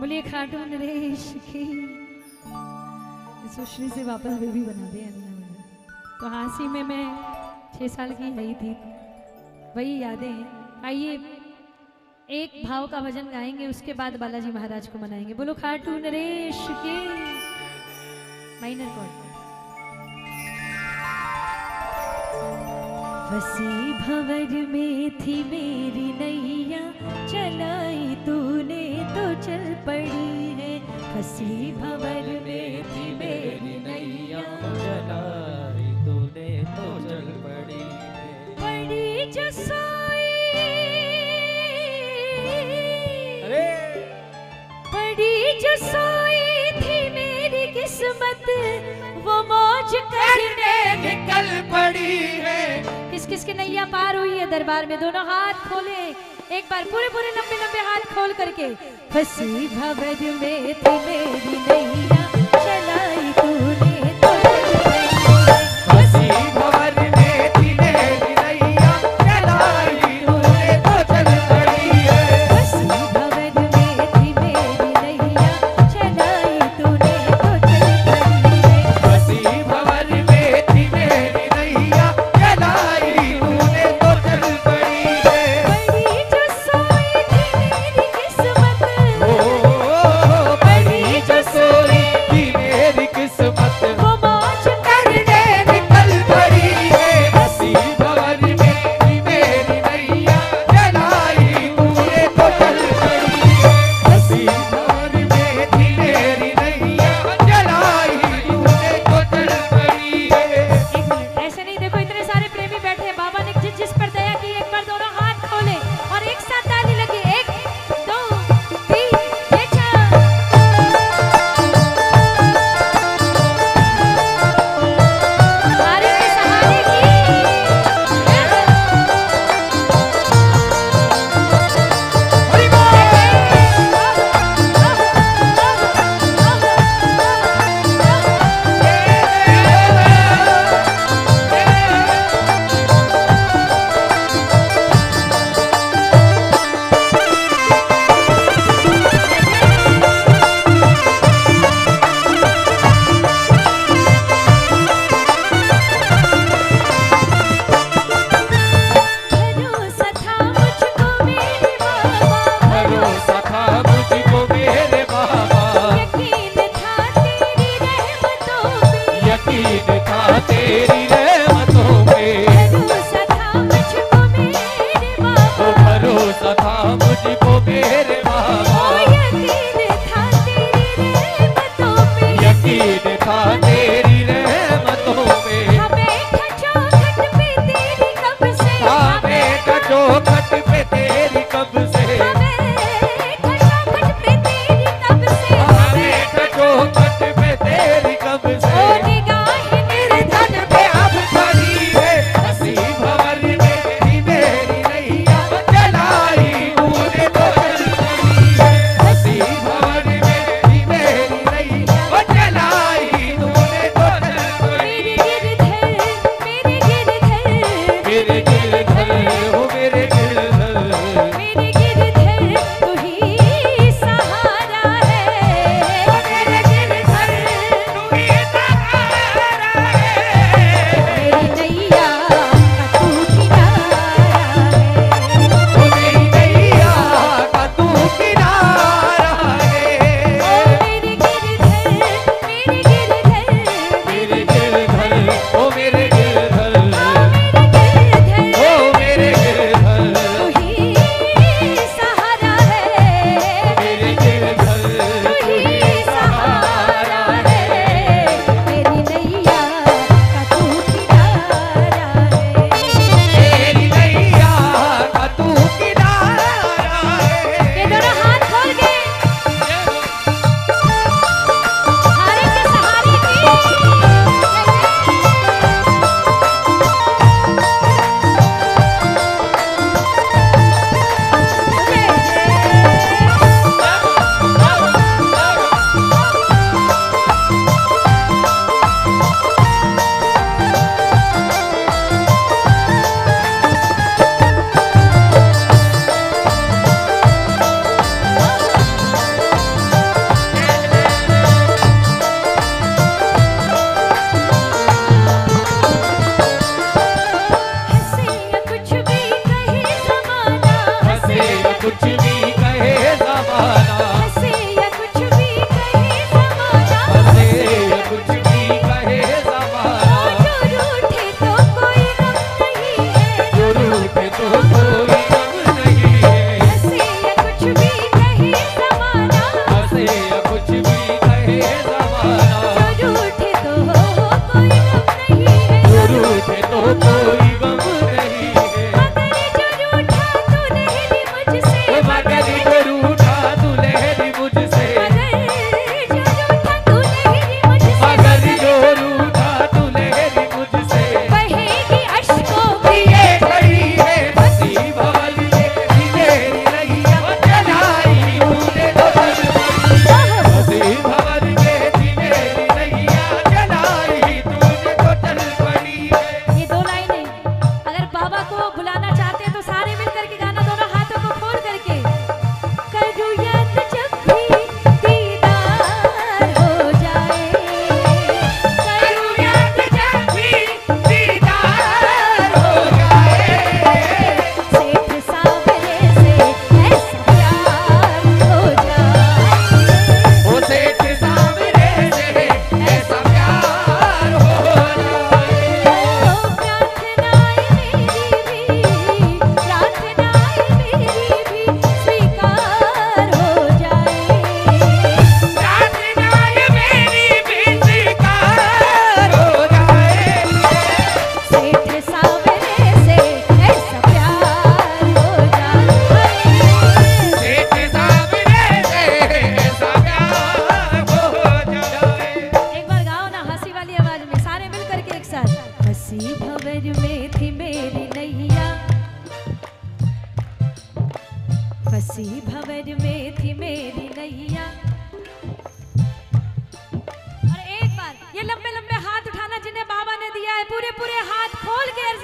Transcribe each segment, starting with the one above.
बोलिए खाटू नरेश की। सुश्री से वापस बेबी बना दिया तो हांसी में मैं 6 साल की रही थी, वही यादें हैं। आइए एक भाव का भजन गाएंगे, उसके बाद बालाजी महाराज को मनाएंगे। बोलो खाटू नरेश की। Minor cord. फंसी भंवर में थी मेरी नैया, चलाई तूने तो चल पड़ी है। फंसी भंवर में थी मेरी नैया, चलाई तूने तो चल पड़ी है। पड़ी जो सोई, अरे पड़ी जो सोई थी मेरी किस्मत, वो मौज करने निकल पड़ी है। किस किस के नैया पार हुई है दरबार में? दोनों हाथ खोले एक बार, पूरे पूरे लंबे लंबे हाथ खोल करके। फंसी भंवर में थी मेरी नैया, चलाई तूने तो चल पड़ी है। फंसी भंवर में थी मेरी नैया, चलाई तूने तो चल पड़ी है। फंसी भंवर में थी मेरी नैया, चलाई तूने तो चल पड़ी है। फंसी भंवर में थी मेरी नैया, चलाई तूने तो चल पड़ी है। बड़ी जो सोई थी मेरी किस्मत, ओ बड़ी जो सोई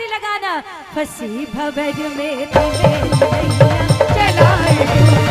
से लगाना। फंसी भंवर में थी मेरी नैया चलाई तूने